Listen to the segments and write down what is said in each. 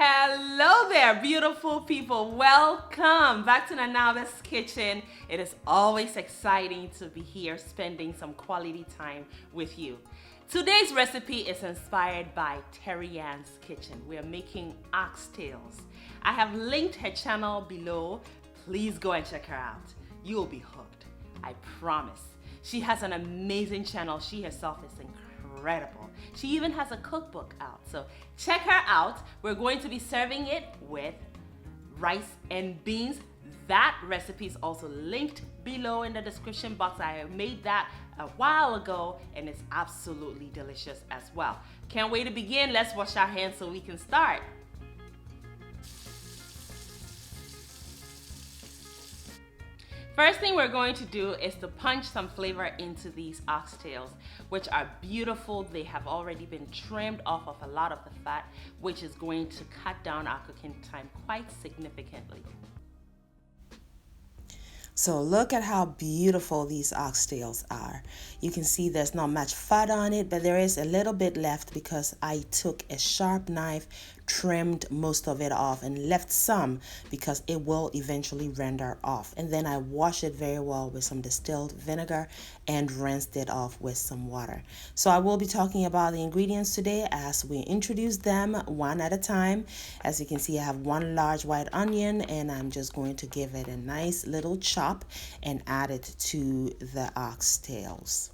Hello there, beautiful people. Welcome back to Nana's Kitchen. It is always exciting to be here spending some quality time with you. Today's recipe is inspired by Terri-Ann's kitchen. We are making oxtails. I have linked her channel below. Please go and check her out. You will be hooked. I promise. She has an amazing channel. She herself is incredible. She even has a cookbook out. So check her out. We're going to be serving it with rice and beans. That recipe is also linked below in the description box. I made that a while ago and it's absolutely delicious as well. Can't wait to begin. Let's wash our hands so we can start. First thing we're going to do is to punch some flavor into these oxtails, which are beautiful. They have already been trimmed off of a lot of the fat, which is going to cut down our cooking time quite significantly. So look at how beautiful these oxtails are. You can see there's not much fat on it, but there is a little bit left because I took a sharp knife, trimmed most of it off and left some because it will eventually render off. And then I washed it very well with some distilled vinegar and rinsed it off with some water. So I will be talking about the ingredients today as we introduce them one at a time. As you can see, I have one large white onion and I'm just going to give it a nice little chop and add it to the oxtails.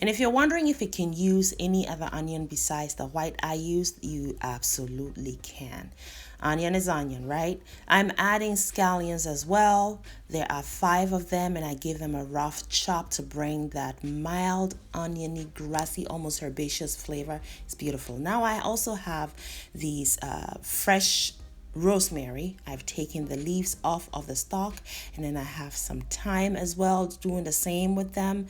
And if you're wondering if you can use any other onion besides the white I used, you absolutely can. Onion is onion, right? I'm adding scallions as well. There are 5 of them and I give them a rough chop to bring that mild, oniony, grassy, almost herbaceous flavor. It's beautiful. Now I also have these fresh rosemary. I've taken the leaves off of the stalk and then I have some thyme as well, doing the same with them.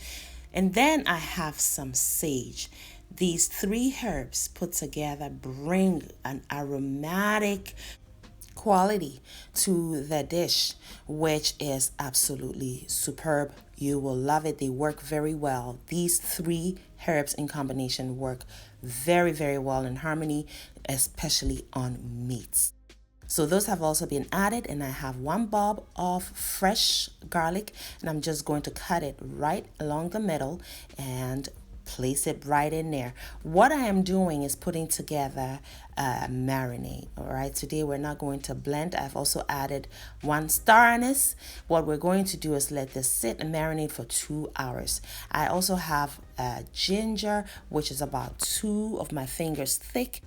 And then I have some sage. These 3 herbs put together bring an aromatic quality to the dish, which is absolutely superb. You will love it. They work very well. These 3 herbs in combination work very, very well in harmony, especially on meats. So those have also been added and I have 1 bulb of fresh garlic and I'm just going to cut it right along the middle and place it right in there. What I am doing is putting together a marinade. All right, today we're not going to blend. I've also added 1 star anise. What we're going to do is let this sit and marinate for 2 hours. I also have ginger, which is about 2 of my fingers thick.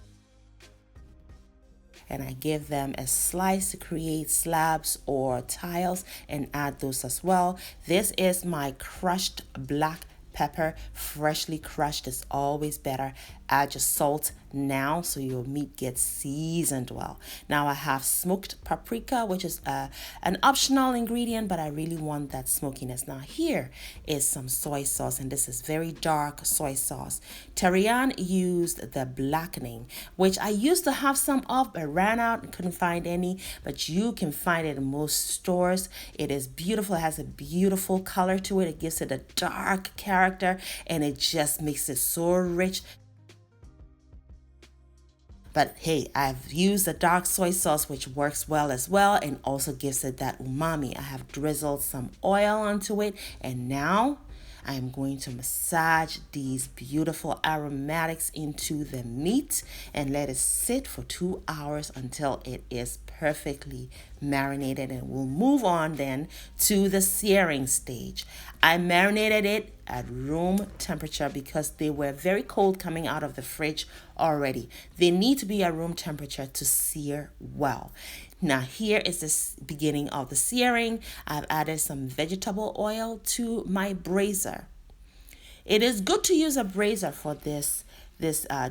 And I give them a slice to create slabs or tiles and add those as well. This is my crushed black pepper, freshly crushed is always better. Add your salt now so your meat gets seasoned well. Now I have smoked paprika, which is an optional ingredient, but I really want that smokiness. Now here is some soy sauce, and this is very dark soy sauce. Terri-Ann used the blackening, which I used to have some of, but ran out and couldn't find any, but you can find it in most stores. It is beautiful. It has a beautiful color to it. It gives it a dark character, and it just makes it so rich. But hey, I've used the dark soy sauce, which works well as well and also gives it that umami. I have drizzled some oil onto it and now I am going to massage these beautiful aromatics into the meat and let it sit for 2 hours until it is perfectly marinated, and we'll move on then to the searing stage. I marinated it at room temperature because they were very cold coming out of the fridge already. They need to be at room temperature to sear well. Now here is the beginning of the searing. I've added some vegetable oil to my braiser. It is good to use a braiser for this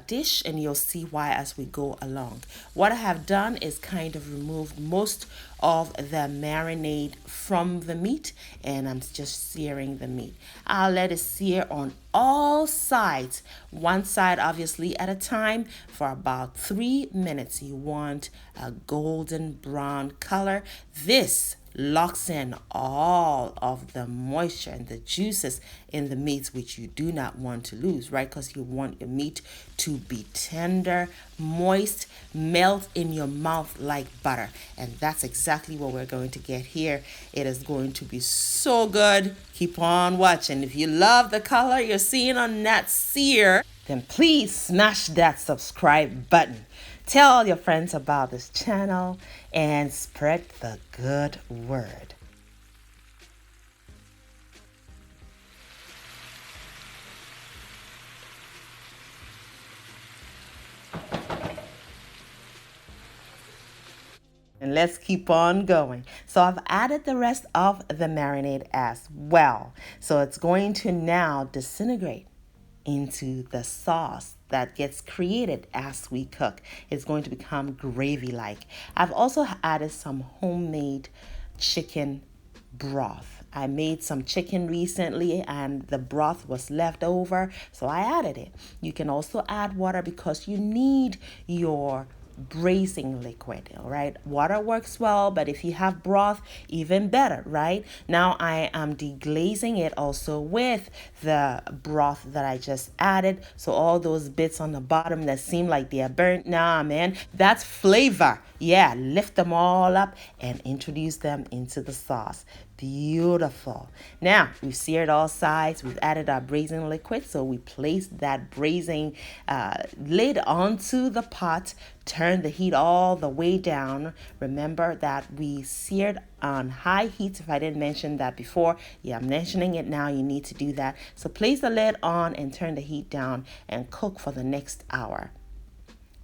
dish, and you'll see why as we go along. What I have done is kind of removed most of the marinade from the meat, and I'm just searing the meat. I'll let it sear on all sides, one side obviously at a time, for about 3 minutes. You want a golden brown color. This locks in all of the moisture and the juices in the meats, which you do not want to lose, right? Because you want your meat to be tender, moist, melt in your mouth like butter. And that's exactly what we're going to get here. It is going to be so good. Keep on watching. If you love the color you're seeing on that sear, then please smash that subscribe button. Tell all your friends about this channel and spread the good word. And let's keep on going. So I've added the rest of the marinade as well. So it's going to now disintegrate into the sauce that gets created as we cook. It's going to become gravy-like. I've also added some homemade chicken broth. I made some chicken recently and the broth was left over, so I added it. You can also add water because you need your braising liquid. All right, water works well, but if you have broth, even better. Right now I am deglazing it also with the broth that I just added, so all those bits on the bottom that seem like they are burnt, nah man, that's flavor. Yeah, lift them all up and introduce them into the sauce. Beautiful. Now we've seared all sides. We've added our braising liquid, so we place that braising lid onto the pot. Turn the heat all the way down. Remember that we seared on high heat. If I didn't mention that before, yeah, I'm mentioning it now. You need to do that. So place the lid on and turn the heat down and cook for the next hour.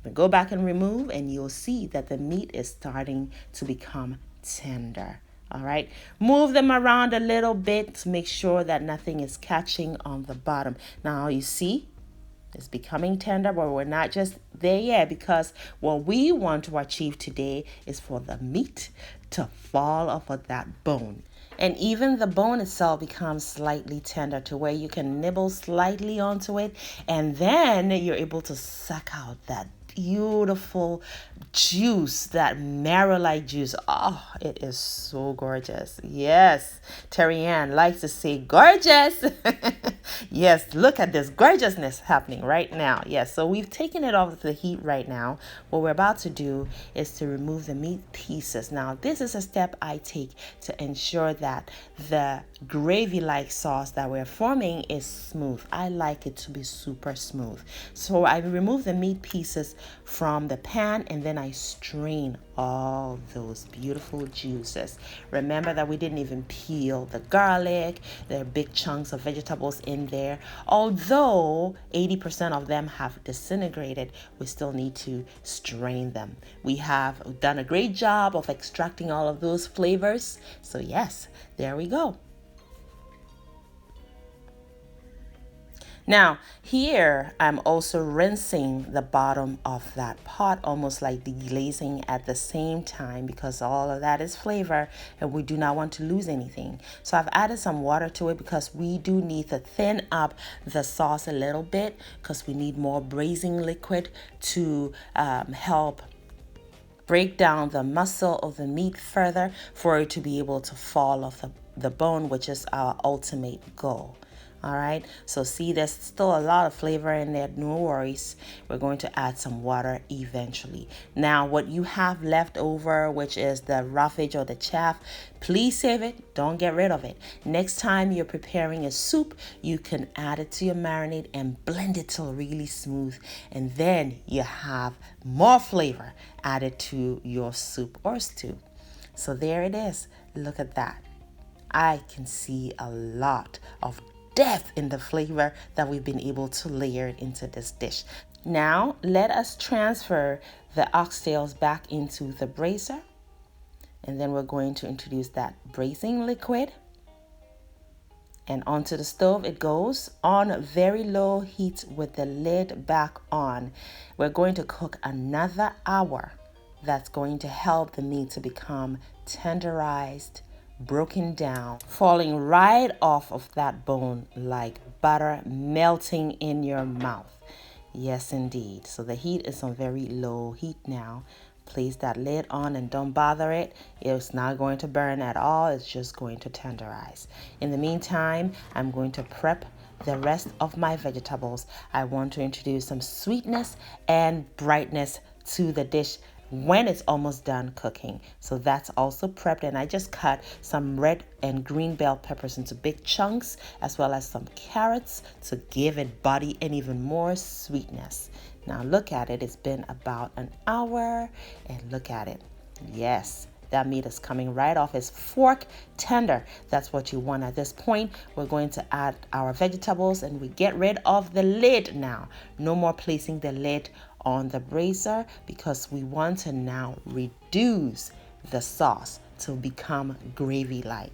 Then go back and remove, and you'll see that the meat is starting to become tender. All right, move them around a little bit to make sure that nothing is catching on the bottom. Now you see it's becoming tender, but we're not just there yet, because what we want to achieve today is for the meat to fall off of that bone. And even the bone itself becomes slightly tender to where you can nibble slightly onto it, and then you're able to suck out that beautiful juice, that marrow-like juice. Oh, it is so gorgeous. Yes, Terri-Ann likes to say gorgeous. Yes, look at this gorgeousness happening right now. Yes, so we've taken it off the heat right now. What we're about to do is to remove the meat pieces. Now, this is a step I take to ensure that the gravy-like sauce that we're forming is smooth. I like it to be super smooth. So I remove the meat pieces from the pan, and then I strain all those beautiful juices. Remember that we didn't even peel the garlic. There are big chunks of vegetables in there. Although 80% of them have disintegrated, we still need to strain them. We have done a great job of extracting all of those flavors. So yes, there we go. Now, here I'm also rinsing the bottom of that pot, almost like deglazing at the same time, because all of that is flavor and we do not want to lose anything. So I've added some water to it because we do need to thin up the sauce a little bit, because we need more braising liquid to help break down the muscle of the meat further for it to be able to fall off the bone, which is our ultimate goal. All right, so see, there's still a lot of flavor in there. No worries. We're going to add some water eventually. Now, what you have left over, which is the roughage or the chaff, please save it. Don't get rid of it. Next time you're preparing a soup, you can add it to your marinade and blend it till really smooth. And then you have more flavor added to your soup or stew. So there it is. Look at that. I can see a lot of depth in the flavor that we've been able to layer into this dish. Now let us transfer the oxtails back into the braiser, and then we're going to introduce that braising liquid, and onto the stove it goes on very low heat with the lid back on. We're going to cook another hour. That's going to help the meat to become tenderized, broken down, falling right off of that bone like butter, melting in your mouth. Yes, indeed. So the heat is on very low heat now. Place that lid on and don't bother it. It's not going to burn at all. It's just going to tenderize. In the meantime, I'm going to prep the rest of my vegetables. I want to introduce some sweetness and brightness to the dish when it's almost done cooking. So that's also prepped, and I just cut some red and green bell peppers into big chunks, as well as some carrots to give it body and even more sweetness. Now look at it. It's been about an hour, and look at it. Yes, that meat is coming right off. It's fork tender. That's what you want at this point. We're going to add our vegetables, and we get rid of the lid now. No more placing the lid on the brazier, because we want to now reduce the sauce to become gravy-like.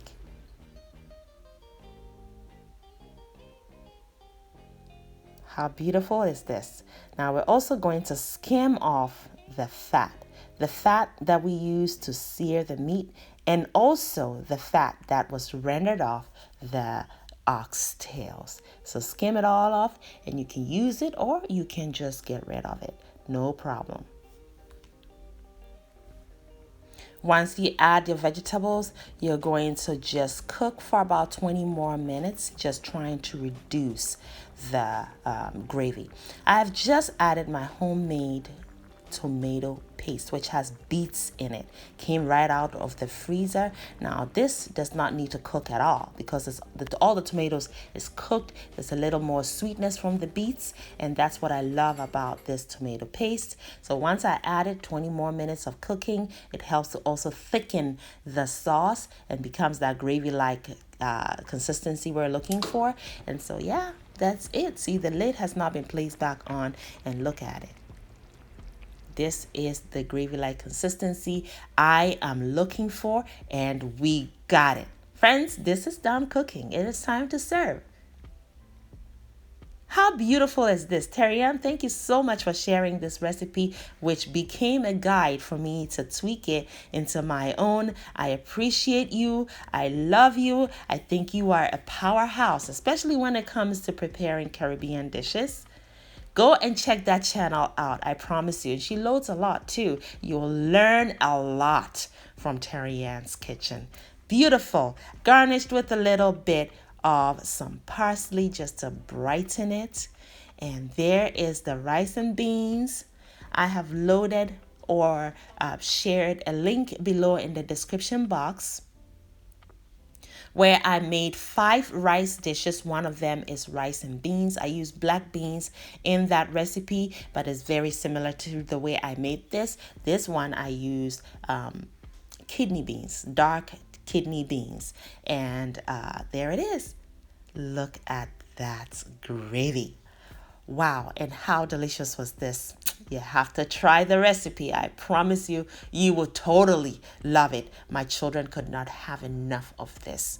How beautiful is this? Now we're also going to skim off the fat that we use to sear the meat, and also the fat that was rendered off the oxtails. So skim it all off, and you can use it or you can just get rid of it. No problem. Once you add your vegetables, you're going to just cook for about 20 more minutes, just trying to reduce the gravy. I've just added my homemade tomato paste, which has beets in it. Came right out of the freezer. Now this does not need to cook at all, because all the tomatoes is cooked. There's a little more sweetness from the beets, and that's what I love about this tomato paste. So once I added 20 more minutes of cooking, it helps to also thicken the sauce and becomes that gravy-like consistency we're looking for. And so yeah, that's it. See, the lid has not been placed back on, and look at it. This is the gravy-like consistency I am looking for, and we got it. Friends, this is done cooking. It is time to serve. How beautiful is this? Terri-Ann, thank you so much for sharing this recipe, which became a guide for me to tweak it into my own. I appreciate you. I love you. I think you are a powerhouse, especially when it comes to preparing Caribbean dishes. Go and check that channel out. I promise you. She loads a lot too. You'll learn a lot from Terri-Ann's kitchen. Beautiful. Garnished with a little bit of some parsley just to brighten it. And there is the rice and beans. I have loaded or shared a link below in the description box, where I made 5 rice dishes. One of them is rice and beans. I use black beans in that recipe, but it's very similar to the way I made this. This one I used kidney beans, dark kidney beans. And there it is. Look at that gravy. Wow, and how delicious was this? You have to try the recipe. I promise you, you will totally love it. My children could not have enough of this.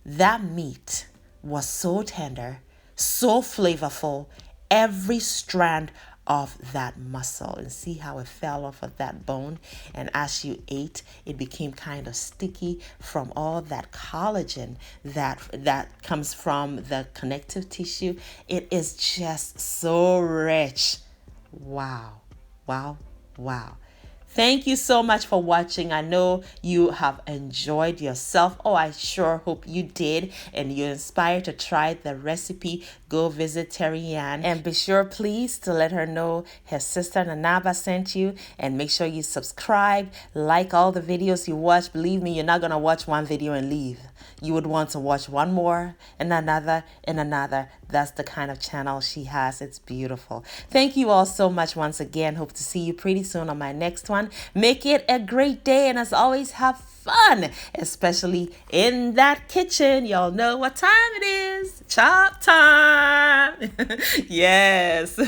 That meat was so tender, so flavorful, every strand of that muscle. And see how it fell off of that bone? And as you ate, it became kind of sticky from all that collagen that comes from the connective tissue. It is just so rich. Wow, wow, wow. Thank you so much for watching. I know you have enjoyed yourself. Oh, I sure hope you did, and you're inspired to try the recipe. Go visit Terri-Ann, and be sure please to let her know her sister Nanaba sent you, and make sure you subscribe, like all the videos you watch. Believe me, you're not gonna watch one video and leave. You would want to watch one more and another and another. That's the kind of channel she has. It's beautiful. Thank you all so much once again. Hope to see you pretty soon on my next one. Make it a great day, and as always, have fun, especially in that kitchen. Y'all know what time it is. Chop time. Yes.